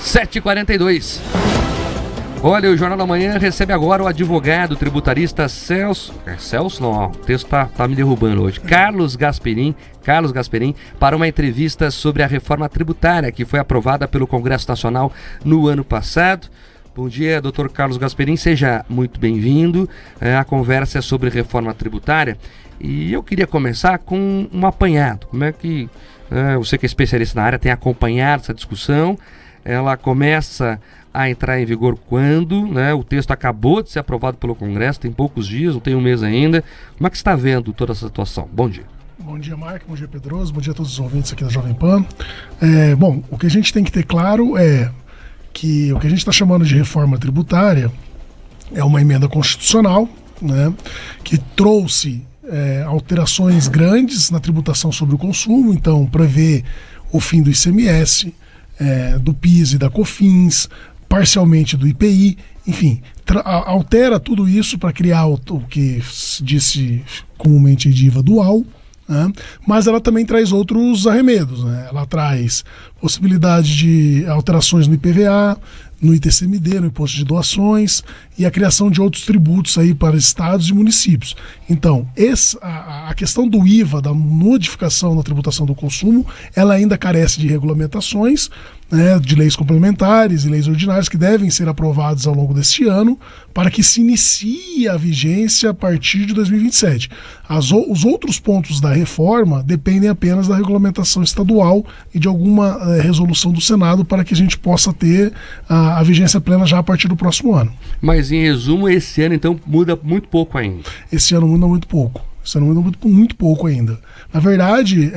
7h42. Olha, o Jornal da Manhã recebe agora o advogado tributarista Celso não, o texto tá me derrubando hoje. Carlos Gasperim, para uma entrevista sobre a reforma tributária que foi aprovada pelo Congresso Nacional no ano passado. Bom dia, doutor Carlos Gasperim, seja muito bem-vindo. A conversa é sobre reforma tributária e eu queria começar com um apanhado. Como é que você que é especialista na área tem acompanhado essa discussão? Ela começa a entrar em vigor quando, né? O texto acabou de ser aprovado pelo Congresso, tem poucos dias, não tem um mês ainda. Como é que você está vendo toda essa situação? Bom dia. Bom dia, Marco. Bom dia, Pedroso. Bom dia a todos os ouvintes aqui da Jovem Pan. Bom, o que a gente tem que ter claro é que o que a gente está chamando de reforma tributária é uma emenda constitucional, né, que trouxe alterações grandes na tributação sobre o consumo. Então, prevê o fim do ICMS, do PIS e da COFINS, parcialmente do IPI, enfim, altera tudo isso para criar o que se disse comumente de IVA dual, né? Mas ela também traz outros arremedos, né? Ela traz possibilidade de alterações no IPVA, no ITCMD, no Imposto de Doações e a criação de outros tributos aí para estados e municípios. Então, a questão do IVA, da modificação da tributação do consumo, ela ainda carece de regulamentações, né, de leis complementares e leis ordinárias que devem ser aprovadas ao longo deste ano para que se inicie a vigência a partir de 2027. Os outros pontos da reforma dependem apenas da regulamentação estadual e de alguma resolução do Senado para que a gente possa ter a vigência plena já a partir do próximo ano. Mas, em resumo, esse ano, então, muda muito pouco ainda. Esse ano muda muito pouco. Muito pouco ainda. Na verdade,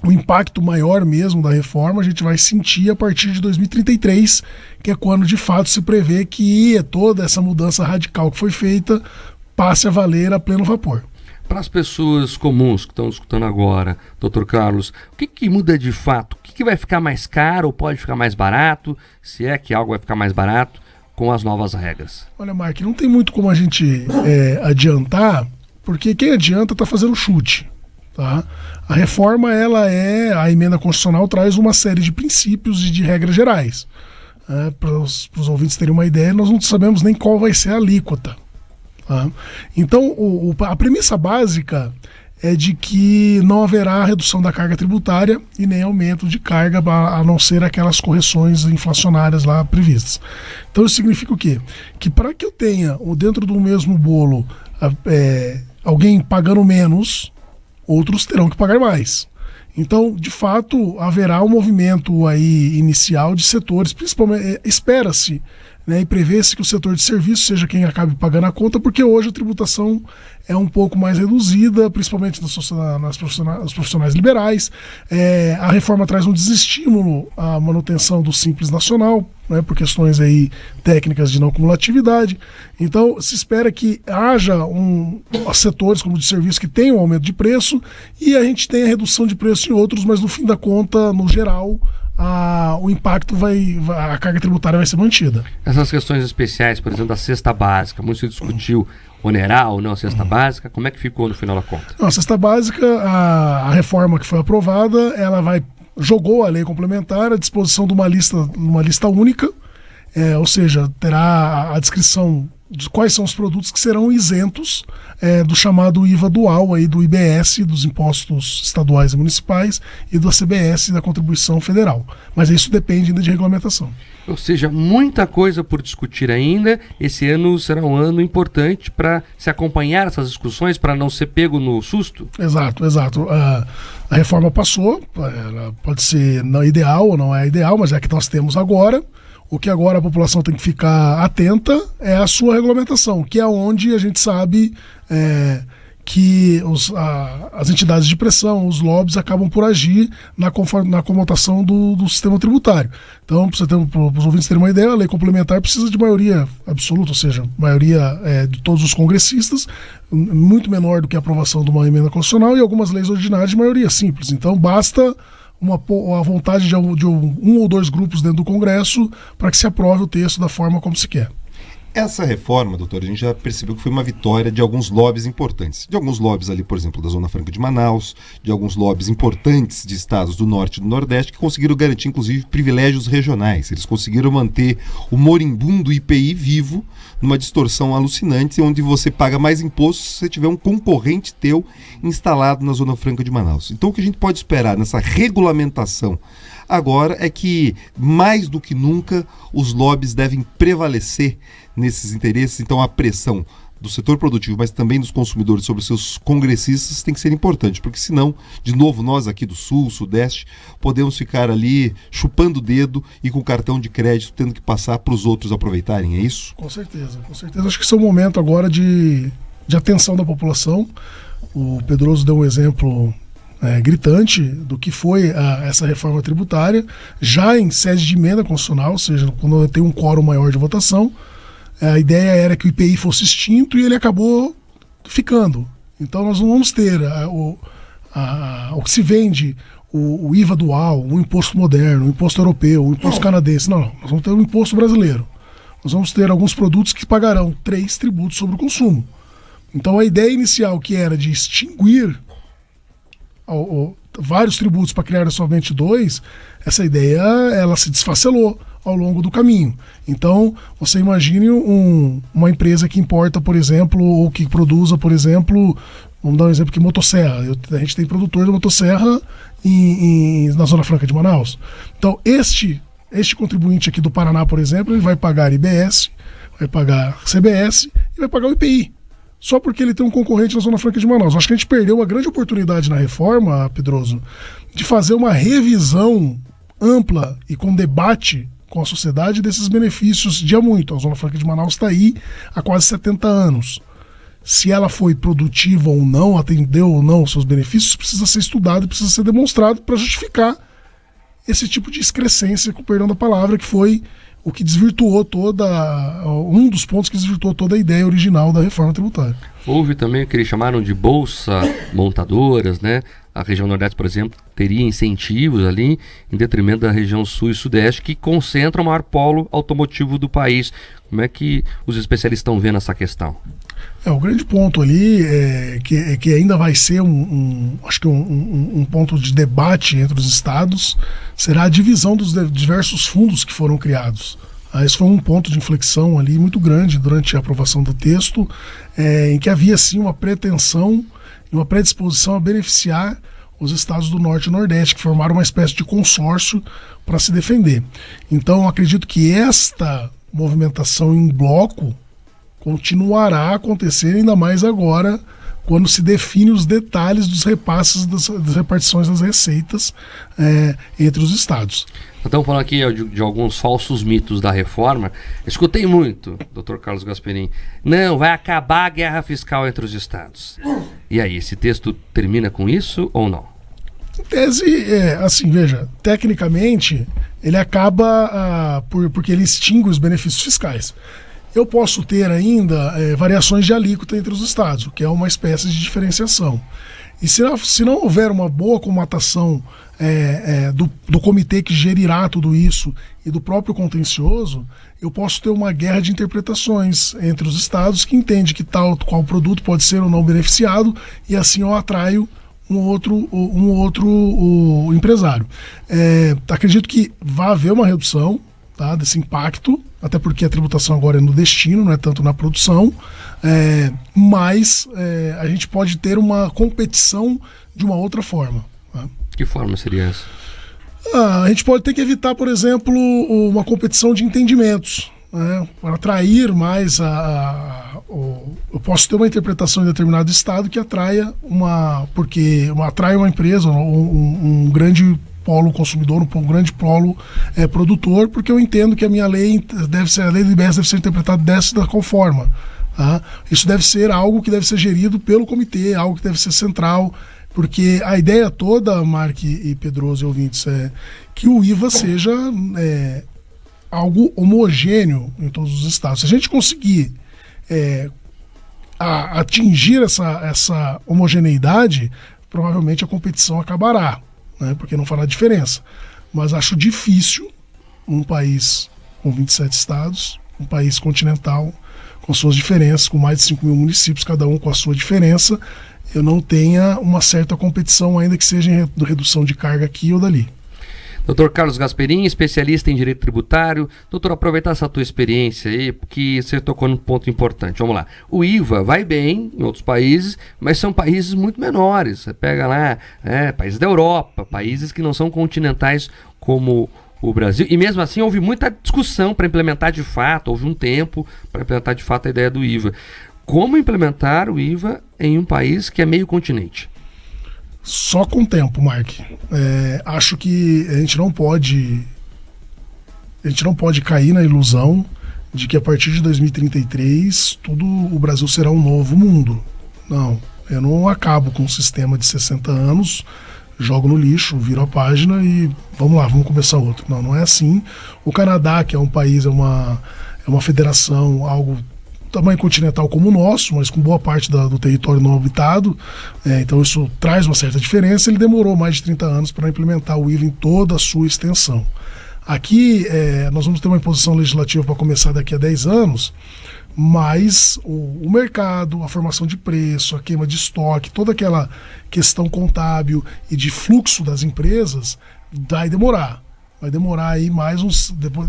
o impacto maior mesmo da reforma a gente vai sentir a partir de 2033, que é quando de fato se prevê que toda essa mudança radical que foi feita passe a valer a pleno vapor. Para as pessoas comuns que estão escutando agora, doutor Carlos, o que muda de fato? O que vai ficar mais caro ou pode ficar mais barato? Se é que algo vai ficar mais barato com as novas regras? Olha, Mark, não tem muito como a gente adiantar, porque quem adianta está fazendo chute. Tá? A reforma, a emenda constitucional traz uma série de princípios e de regras gerais. Para os ouvintes terem uma ideia, nós não sabemos nem qual vai ser a alíquota. Tá? Então, a premissa básica é de que não haverá redução da carga tributária e nem aumento de carga, a não ser aquelas correções inflacionárias lá previstas. Então, isso significa o quê? Que para que eu tenha dentro do mesmo bolo alguém pagando menos, outros terão que pagar mais. Então, de fato, haverá um movimento aí inicial de setores, principalmente, espera-se, né, e prevê-se que o setor de serviços seja quem acabe pagando a conta, porque hoje a tributação é um pouco mais reduzida, principalmente nos profissionais liberais. A reforma traz um desestímulo à manutenção do Simples Nacional, né, por questões aí técnicas de não cumulatividade. Então, se espera que haja setores como de serviço que tenham aumento de preço e a gente tenha redução de preço em outros, mas no fim da conta, no geral, o impacto a carga tributária vai ser mantida. Essas questões especiais, por exemplo, da cesta básica, muito se discutiu onerar ou não a cesta básica, como é que ficou no final da conta? Não, a cesta básica, a reforma que foi aprovada, ela jogou a lei complementar à disposição de uma lista única, ou seja, terá a descrição de quais são os produtos que serão isentos do chamado IVA dual, aí, do IBS, dos impostos estaduais e municipais, e da CBS, da contribuição federal. Mas isso depende ainda de regulamentação. Ou seja, muita coisa por discutir ainda. Esse ano será um ano importante para se acompanhar essas discussões, para não ser pego no susto? Exato. A reforma passou, ela pode ser não ideal ou não é ideal, mas é a que nós temos agora. O que agora a população tem que ficar atenta é a sua regulamentação, que é onde a gente sabe que as entidades de pressão, os lobbies, acabam por agir na comotação do sistema tributário. Então, para os ouvintes terem uma ideia, a lei complementar precisa de maioria absoluta, ou seja, maioria de todos os congressistas, muito menor do que a aprovação de uma emenda constitucional, e algumas leis ordinárias de maioria simples. Então, basta a vontade de um ou dois grupos dentro do Congresso para que se aprove o texto da forma como se quer. Essa reforma, doutor, a gente já percebeu que foi uma vitória de alguns lobbies importantes. De alguns lobbies ali, por exemplo, da Zona Franca de Manaus, de alguns lobbies importantes de estados do Norte e do Nordeste, que conseguiram garantir, inclusive, privilégios regionais. Eles conseguiram manter o moribundo IPI vivo numa distorção alucinante, onde você paga mais imposto se você tiver um concorrente teu instalado na Zona Franca de Manaus. Então, o que a gente pode esperar nessa regulamentação agora é que, mais do que nunca, os lobbies devem prevalecer nesses interesses. Então, a pressão do setor produtivo, mas também dos consumidores sobre seus congressistas tem que ser importante, porque senão, de novo, nós aqui do Sul, Sudeste, podemos ficar ali chupando o dedo e com cartão de crédito tendo que passar para os outros aproveitarem, é isso? Com certeza, com certeza. Acho que esse é o momento agora de atenção da população. O Pedroso deu um exemplo gritante do que foi essa reforma tributária, já em sede de emenda constitucional, ou seja, quando tem um quórum maior de votação. A ideia era que o IPI fosse extinto e ele acabou ficando. Então nós não vamos ter o que se vende, o IVA dual, o imposto moderno, o imposto europeu, o imposto canadense. Não, nós vamos ter um imposto brasileiro. Nós vamos ter alguns produtos que pagarão 3 tributos sobre o consumo. Então a ideia inicial, que era de extinguir vários tributos para criar somente 2, essa ideia ela se desfacelou ao longo do caminho. Então, você imagine uma empresa que importa, por exemplo, ou que produza, por exemplo, vamos dar um exemplo aqui, motosserra. A gente tem produtor de motosserra na Zona Franca de Manaus. Então, este contribuinte aqui do Paraná, por exemplo, ele vai pagar IBS, vai pagar CBS e vai pagar o IPI. Só porque ele tem um concorrente na Zona Franca de Manaus. Acho que a gente perdeu uma grande oportunidade na reforma, Pedroso, de fazer uma revisão ampla e com debate com a sociedade desses benefícios de há muito. A Zona Franca de Manaus está aí há quase 70 anos. Se ela foi produtiva ou não, atendeu ou não os seus benefícios, precisa ser estudado, precisa ser demonstrado para justificar esse tipo de excrescência, com o perdão da palavra, que foi o que desvirtuou um dos pontos que desvirtuou toda a ideia original da reforma tributária. Houve também o que eles chamaram de bolsa montadoras, né? A região Nordeste, por exemplo, teria incentivos ali em detrimento da região Sul e Sudeste, que concentram o maior polo automotivo do país. Como é que os especialistas estão vendo essa questão? O grande ponto ali que ainda vai ser acho que um ponto de debate entre os estados será a divisão dos diversos fundos que foram criados. Esse foi um ponto de inflexão ali muito grande durante a aprovação do texto, em que havia sim uma pretensão e uma predisposição a beneficiar os estados do Norte e Nordeste, que formaram uma espécie de consórcio para se defender. Então, acredito que esta movimentação em bloco continuará a acontecer, ainda mais agora, quando se define os detalhes dos repasses, das repartições das receitas entre os estados. Estamos falando aqui de alguns falsos mitos da reforma. Escutei muito, Dr. Carlos Gasperin. Não, vai acabar a guerra fiscal entre os estados. E aí, esse texto termina com isso ou não? Em tese, assim, veja, tecnicamente, ele acaba porque ele extingue os benefícios fiscais. Eu posso ter ainda variações de alíquota entre os estados, o que é uma espécie de diferenciação. E se não houver uma boa comatação do comitê que gerirá tudo isso e do próprio contencioso, eu posso ter uma guerra de interpretações entre os estados que entende que qual produto pode ser ou não beneficiado, e assim eu atraio um outro empresário. Acredito que vai haver uma redução, tá, desse impacto, até porque a tributação agora é no destino, não é tanto na produção, mas a gente pode ter uma competição de uma outra forma. Tá? Que forma seria essa? A gente pode ter que evitar, por exemplo, uma competição de entendimentos, né, para atrair mais eu posso ter uma interpretação em determinado estado que atraia atrai uma empresa, um grande polo consumidor, um grande polo produtor, porque eu entendo que a minha lei a lei do IBS deve ser interpretada dessa qual forma. Tá? Isso deve ser algo que deve ser gerido pelo comitê, algo que deve ser central, porque a ideia toda, Mark e Pedroso e ouvintes, é que o IVA seja algo homogêneo em todos os estados. Se a gente conseguir atingir essa homogeneidade, provavelmente a competição acabará, né, porque não fará diferença. Mas acho difícil um país com 27 estados, um país continental, com suas diferenças, com mais de 5 mil municípios, cada um com a sua diferença, eu não tenha uma certa competição, ainda que seja em redução de carga aqui ou dali. Dr. Carlos Gasperin, especialista em direito tributário. Doutor, aproveitar essa tua experiência aí, porque você tocou num ponto importante. Vamos lá. O IVA vai bem em outros países, mas são países muito menores. Você pega lá, países da Europa, países que não são continentais como o Brasil. E mesmo assim houve muita discussão para implementar de fato, houve um tempo para implementar de fato a ideia do IVA. Como implementar o IVA em um país que é meio continente? Só com o tempo, Mark. Acho que a gente não pode cair na ilusão de que a partir de 2033 o Brasil será um novo mundo. Não, eu não acabo com um sistema de 60 anos, jogo no lixo, viro a página e vamos lá, vamos começar outro. Não, não é assim. O Canadá, que é um país, é uma federação, algo tamanho continental como o nosso, mas com boa parte do território não habitado, então isso traz uma certa diferença. Ele demorou mais de 30 anos para implementar o IVA em toda a sua extensão. Aqui nós vamos ter uma imposição legislativa para começar daqui a 10 anos, mas o mercado, a formação de preço, a queima de estoque, toda aquela questão contábil e de fluxo das empresas vai demorar. Vai demorar aí mais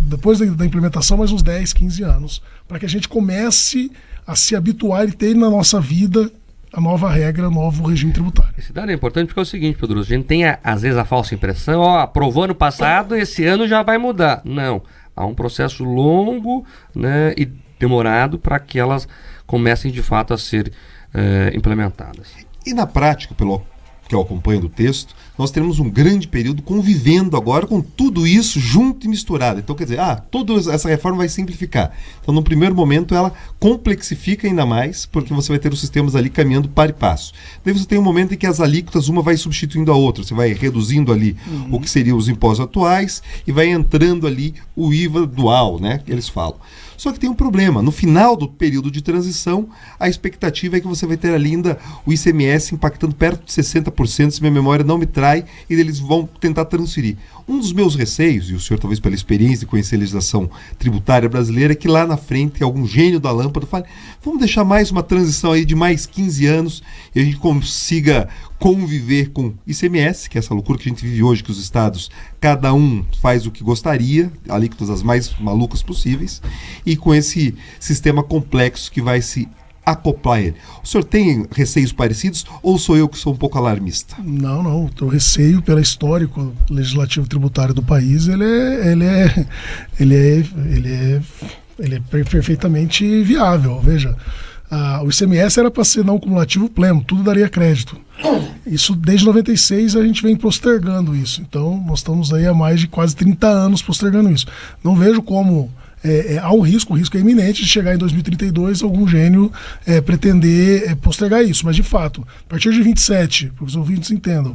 depois da implementação, mais uns 10, 15 anos, para que a gente comece a se habituar e ter na nossa vida a nova regra, o novo regime tributário. Esse dado é importante porque é o seguinte, Pedro, a gente tem às vezes a falsa impressão, aprovou ano passado, esse ano já vai mudar. Não, há um processo longo, né, e demorado para que elas comecem de fato a ser implementadas. E na prática, pelo que eu acompanho do texto, nós teremos um grande período convivendo agora com tudo isso junto e misturado. Então, quer dizer, toda essa reforma vai simplificar. Então, no primeiro momento, ela complexifica ainda mais, porque você vai ter os sistemas ali caminhando par e passo. Daí você tem um momento em que as alíquotas, uma vai substituindo a outra. Você vai reduzindo ali o que seriam os impostos atuais e vai entrando ali o IVA dual, né, que eles falam. Só que tem um problema. No final do período de transição, a expectativa é que você vai ter ali ainda o ICMS impactando perto de 60%, se minha memória não me trai, e eles vão tentar transferir. Um dos meus receios, e o senhor talvez pela experiência de conhecer a legislação tributária brasileira, é que lá na frente algum gênio da lâmpada fale, vamos deixar mais uma transição aí de mais 15 anos e a gente consiga conviver com ICMS, que é essa loucura que a gente vive hoje, que os estados, cada um faz o que gostaria, alíquotas as mais malucas possíveis, e com esse sistema complexo que vai se acoplar ele. O senhor tem receios parecidos ou sou eu que sou um pouco alarmista? Não. O receio pelo histórico legislativo tributário do país, ele é perfeitamente viável. Veja, o ICMS era para ser não cumulativo pleno, tudo daria crédito. Isso desde 96 a gente vem postergando isso. Então nós estamos aí há mais de quase 30 anos postergando isso. Não vejo como há o risco é iminente de chegar em 2032 algum gênio pretender postergar isso. Mas de fato, a partir de 27, para os ouvintes entendam,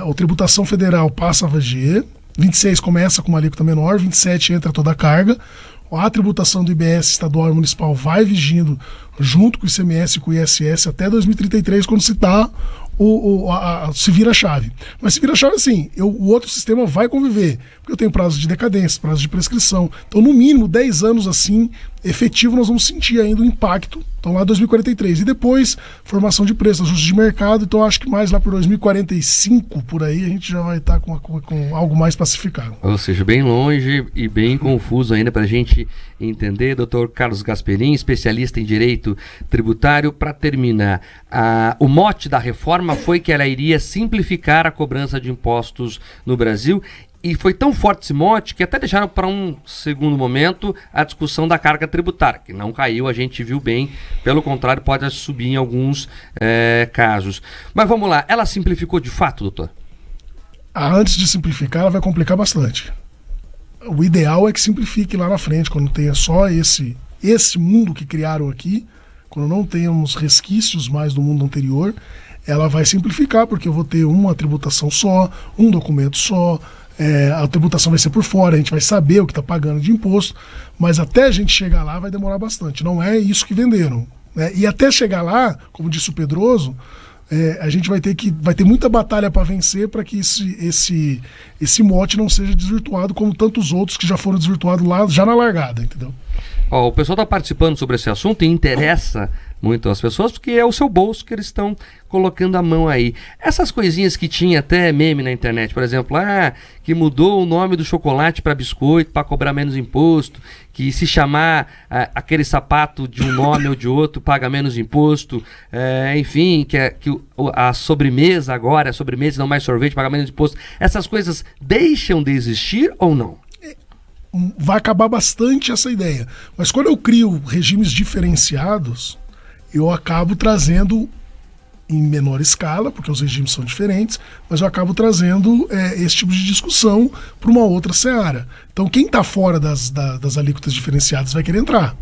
a tributação federal passa a VG, 26 começa com uma alíquota menor, 27 entra toda a carga. A tributação do IBS estadual e municipal vai vigindo junto com o ICMS e com o ISS até 2033, quando se dá se vira a chave. Mas se vira a chave assim, o outro sistema vai conviver, porque eu tenho prazo de decadência, prazo de prescrição. Então, no mínimo, 10 anos assim, efetivo, nós vamos sentir ainda o impacto. Então, lá 2043. E depois, formação de preço, ajuste de mercado. Então, acho que mais lá por 2045, por aí, a gente já vai estar com algo mais pacificado. Ou seja, bem longe e bem confuso ainda para a gente entender. Dr. Carlos Gasperin, especialista em direito tributário. Para terminar, o mote da reforma foi que ela iria simplificar a cobrança de impostos no Brasil. E foi tão forte esse mote que até deixaram para um segundo momento a discussão da carga tributária, que não caiu, a gente viu bem, pelo contrário, pode subir em alguns casos. Mas vamos lá, ela simplificou de fato, doutor? Antes de simplificar, ela vai complicar bastante. O ideal é que simplifique lá na frente, quando tenha só esse mundo que criaram aqui, quando não tenhamos resquícios mais do mundo anterior, ela vai simplificar, porque eu vou ter uma tributação só, um documento só, a tributação vai ser por fora, a gente vai saber o que está pagando de imposto, mas até a gente chegar lá vai demorar bastante. Não é isso que venderam, né? E até chegar lá, como disse o Pedroso, a gente vai ter muita batalha para vencer para que esse mote não seja desvirtuado como tantos outros que já foram desvirtuados lá já na largada, entendeu? Ó, o pessoal está participando sobre esse assunto e interessa muito as pessoas porque é o seu bolso que eles estão colocando a mão aí. Essas coisinhas que tinha até meme na internet, por exemplo, que mudou o nome do chocolate para biscoito para cobrar menos imposto, que se chamar aquele sapato de um nome ou de outro paga menos imposto, enfim, que a sobremesa agora, a sobremesa e não mais sorvete, paga menos imposto. Essas coisas deixam de existir ou não? Vai acabar bastante essa ideia. Mas quando eu crio regimes diferenciados, eu acabo trazendo em menor escala, porque os regimes são diferentes, mas eu acabo trazendo esse tipo de discussão para uma outra seara. Então quem está fora das alíquotas diferenciadas vai querer entrar.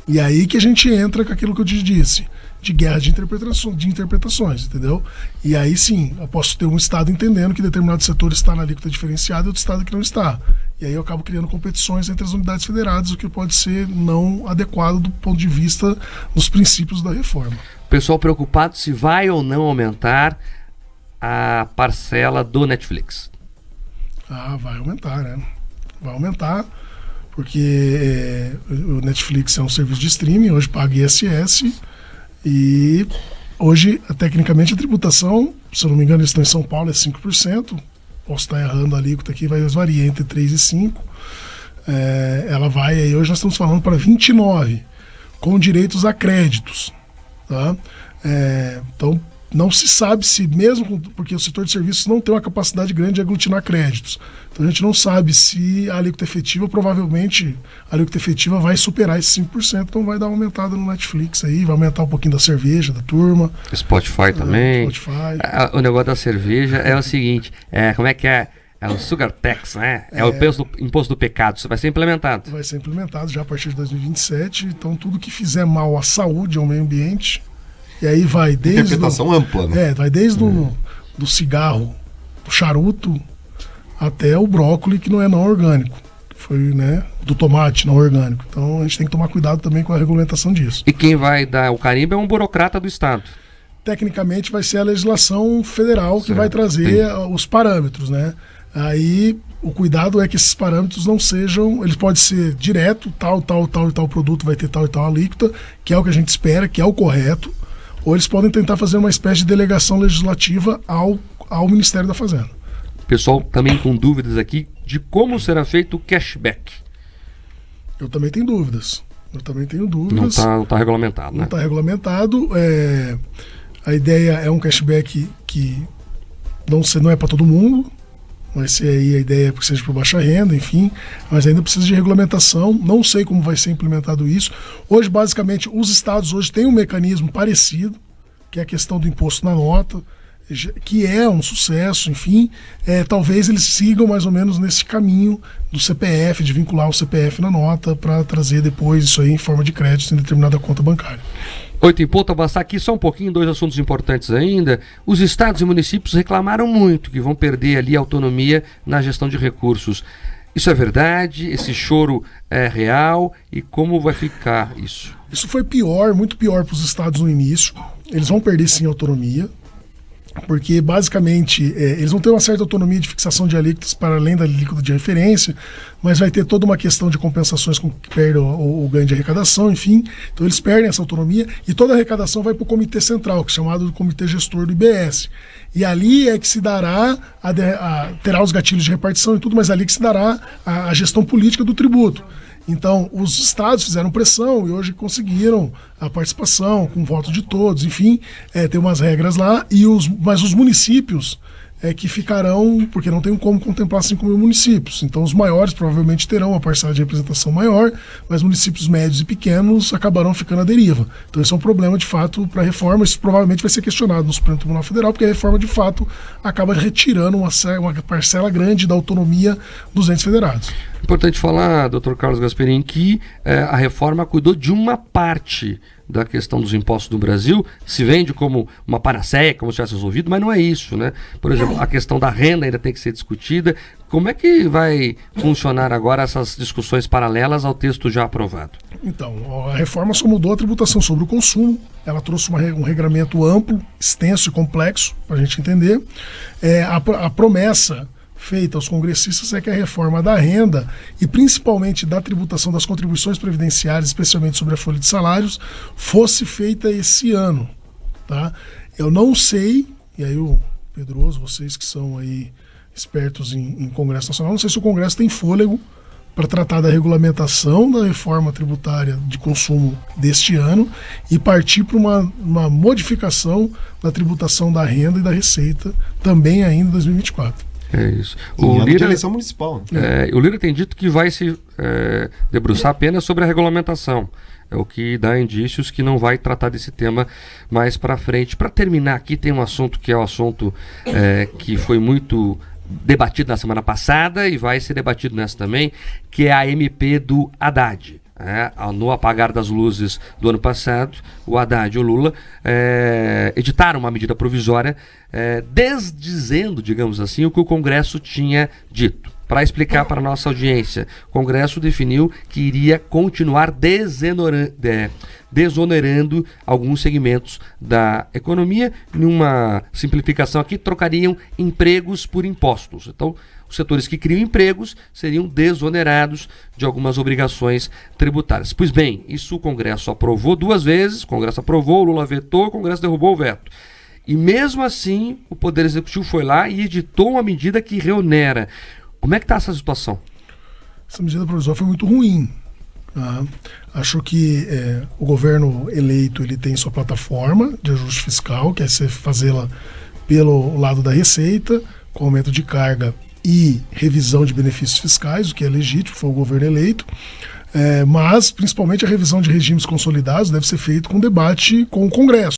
E aí que a gente entra com aquilo que eu te disse, de guerra de interpretações, entendeu? E aí sim, eu posso ter um Estado entendendo que determinado setor está na alíquota diferenciada e outro Estado que não está. E aí eu acabo criando competições entre as unidades federadas, o que pode ser não adequado do ponto de vista dos princípios da reforma. O pessoal preocupado se vai ou não aumentar a parcela do Netflix. Vai aumentar, né? Vai aumentar, porque o Netflix é um serviço de streaming, hoje paga ISS, e hoje, tecnicamente, a tributação, se eu não me engano, eles estão em São Paulo, é 5%. Posso estar errando a alíquota aqui, mas varia entre 3 e 5. Ela vai, aí hoje nós estamos falando para 29, com direitos a créditos. Tá? Então, não se sabe se mesmo, porque o setor de serviços não tem uma capacidade grande de aglutinar créditos. Então a gente não sabe se a alíquota efetiva, provavelmente a alíquota efetiva vai superar esse 5%, então vai dar uma aumentada no Netflix aí, vai aumentar um pouquinho da cerveja, da turma. Spotify também. Spotify. O negócio da cerveja é o seguinte, como é que é? É o Sugar Tax, né? É o imposto do pecado, isso vai ser implementado. Vai ser implementado já a partir de 2027, então tudo que fizer mal à saúde, ao meio ambiente, e aí vai desde... Interpretação ampla, né? Vai desde do cigarro, do charuto, até o brócolis, que não é não orgânico. Que foi, né, do tomate não orgânico. Então a gente tem que tomar cuidado também com a regulamentação disso. E quem vai dar o carimbo é um burocrata do Estado. Tecnicamente vai ser a legislação federal que vai trazer os parâmetros, né? Aí o cuidado é que esses parâmetros não sejam, eles podem ser direto, tal produto vai ter tal e tal alíquota, que é o que a gente espera, que é o correto, ou eles podem tentar fazer uma espécie de delegação legislativa ao Ministério da Fazenda. Pessoal também com dúvidas aqui de como será feito o cashback. Eu também tenho dúvidas. Não está regulamentado, né? Não está regulamentado. A ideia é um cashback que não é para todo mundo. Vai ser aí a ideia que seja para baixa renda, enfim, mas ainda precisa de regulamentação. Não sei como vai ser implementado isso. Hoje, basicamente, os estados hoje têm um mecanismo parecido, que é a questão do imposto na nota, que é um sucesso, enfim. Talvez eles sigam mais ou menos nesse caminho do CPF, de vincular o CPF na nota para trazer depois isso aí em forma de crédito em determinada conta bancária. 8 em ponto, avançar aqui só um pouquinho, 2 assuntos importantes ainda. Os estados e municípios reclamaram muito que vão perder ali a autonomia na gestão de recursos. Isso é verdade? Esse choro é real? E como vai ficar isso? Isso foi pior, muito pior para os estados no início. Eles vão perder sim a autonomia, porque basicamente eles vão ter uma certa autonomia de fixação de alíquotas para além da alíquota de referência, mas vai ter toda uma questão de compensações com que perde o ganho de arrecadação, enfim. Então eles perdem essa autonomia e toda a arrecadação vai para o Comitê Central, que é chamado de Comitê Gestor do IBS. E ali é que se dará, terá os gatilhos de repartição e tudo, mas ali que se dará a gestão política do tributo. Então, os estados fizeram pressão e hoje conseguiram a participação com o voto de todos, enfim, tem umas regras lá, mas os municípios que ficarão, porque não tem como contemplar 5 mil municípios. Então, os maiores provavelmente terão uma parcela de representação maior, mas municípios médios e pequenos acabarão ficando à deriva. Então, esse é um problema, de fato, para a reforma. Isso provavelmente vai ser questionado no Supremo Tribunal Federal, porque a reforma, de fato, acaba retirando uma parcela grande da autonomia dos entes federados. Importante falar, Dr. Carlos Gasperin, que a reforma cuidou de uma parte da questão dos impostos do Brasil, se vende como uma panaceia, como se tivesse resolvido, mas não é isso, né? Por exemplo, a questão da renda ainda tem que ser discutida. Como é que vai funcionar agora essas discussões paralelas ao texto já aprovado? Então, a reforma só mudou a tributação sobre o consumo, ela trouxe um regramento amplo, extenso e complexo, para a gente entender. A promessa feita aos congressistas é que a reforma da renda e principalmente da tributação das contribuições previdenciárias, especialmente sobre a folha de salários, fosse feita esse ano. Tá? Eu não sei, e aí o Pedroso, vocês que são aí expertos em Congresso Nacional, não sei se o Congresso tem fôlego para tratar da regulamentação da reforma tributária de consumo deste ano e partir para uma modificação da tributação da renda e da receita também ainda em 2024. É isso. O Lira, eleição municipal. O Lira tem dito que vai se debruçar apenas sobre a regulamentação. É o que dá indícios que não vai tratar desse tema mais para frente. Para terminar aqui, tem um assunto que é um assunto que foi muito debatido na semana passada e vai ser debatido nessa também, que é a MP do Haddad. No apagar das luzes do ano passado, o Haddad e o Lula editaram uma medida provisória desdizendo, digamos assim, o que o Congresso tinha dito. Para explicar para a nossa audiência, o Congresso definiu que iria continuar desonerando alguns segmentos da economia. Numa simplificação aqui, trocariam empregos por impostos. Então, os setores que criam empregos seriam desonerados de algumas obrigações tributárias. Pois bem, isso o Congresso aprovou 2 vezes, o Congresso aprovou, o Lula vetou, o Congresso derrubou o veto. E mesmo assim, o Poder Executivo foi lá e editou uma medida que reonera. Como é que está essa situação? Essa medida provisória foi muito ruim. Tá? Acho que o governo eleito ele tem sua plataforma de ajuste fiscal, que é fazê-la pelo lado da receita, com aumento de carga e revisão de benefícios fiscais, o que é legítimo, foi o governo eleito. Mas, principalmente, a revisão de regimes consolidados deve ser feita com debate com o Congresso.